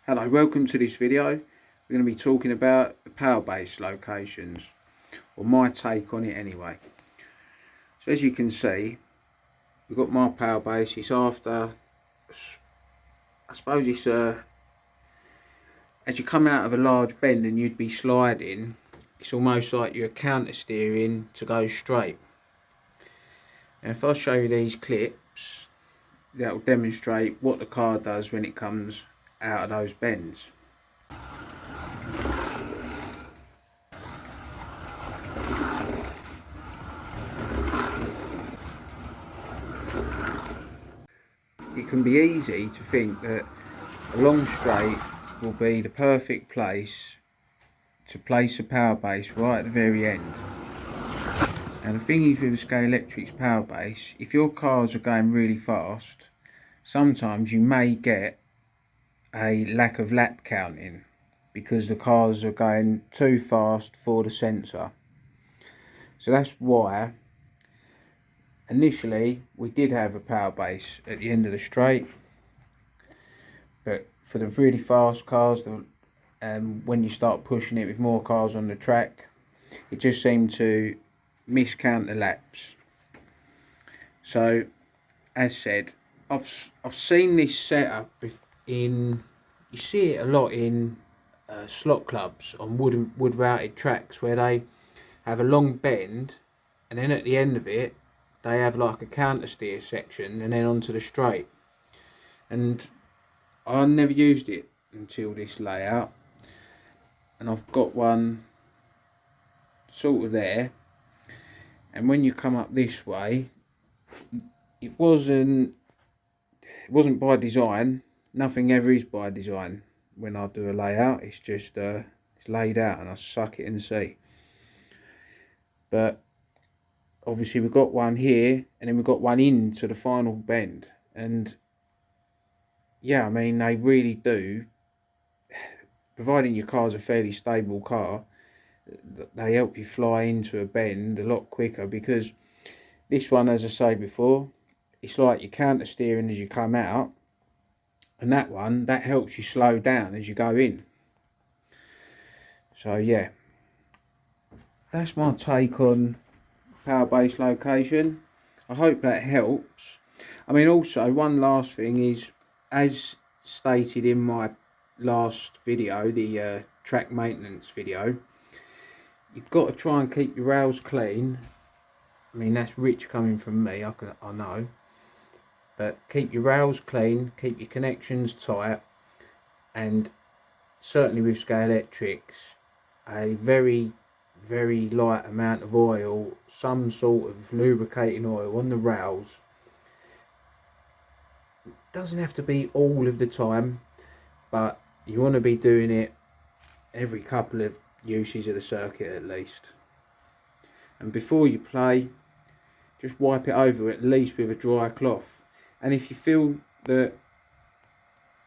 Hello, welcome to this video. We're going to be talking about the Powerbase locations, or my take on it anyway. So as you can see, we've got my Powerbase. It's after, I suppose it's as you come out of a large bend and you'd be sliding, it's almost like you're counter steering to go straight. And if I show you these clips, that will demonstrate what the car does when it comes out of those bends. It can be easy to think that a long straight will be the perfect place to place a Powerbase right at the very end. And the thing is with the Scalextric's Powerbase, if your cars are going really fast, sometimes you may get a lack of lap counting because the cars are going too fast for the sensor. So that's why initially we did have a Powerbase at the end of the straight, but for the really fast cars, when you start pushing it with more cars on the track, it just seemed to miscount the laps. So as said, I've seen this setup in, you see it a lot in slot clubs on wood routed tracks, where they have a long bend and then at the end of it they have like a counter steer section and then onto the straight. And I never used it until this layout, and I've got one sort of there, and when you come up this way, it wasn't by design. Nothing ever is by design when I do a layout. It's just it's laid out and I suck it and see. But obviously we've got one here and then we've got one into the final bend, and yeah, I mean, they really do, providing your car's a fairly stable car, they help you fly into a bend a lot quicker, because this one, as I say before, it's like you're counter steering as you come out, and that one, that helps you slow down as you go in. So yeah, that's my take on Powerbase location. I hope that helps. I mean, also one last thing is, as stated in my last video, the track maintenance video, you've got to try and keep your rails clean. I mean, that's rich coming from me, I know. But keep your rails clean, keep your connections tight, and certainly with Scalextrics, a very, very light amount of oil, some sort of lubricating oil on the rails. It doesn't have to be all of the time, but you want to be doing it every couple of uses of the circuit at least. And before you play, just wipe it over at least with a dry cloth. And if you feel that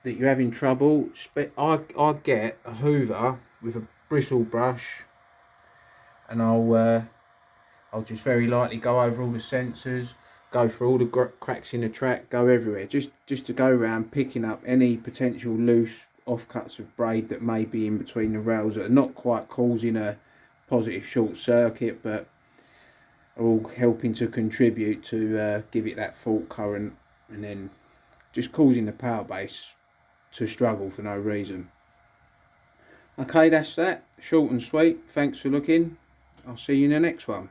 you're having trouble, I get a hoover with a bristle brush, and I'll just very lightly go over all the sensors, go through all the cracks in the track, go everywhere, just to go around picking up any potential loose offcuts of braid that may be in between the rails that are not quite causing a positive short circuit, but are all helping to contribute to give it that fault current, and then just causing the Powerbase to struggle for no reason. Okay, that's that. Short and sweet. Thanks for looking. I'll see you in the next one.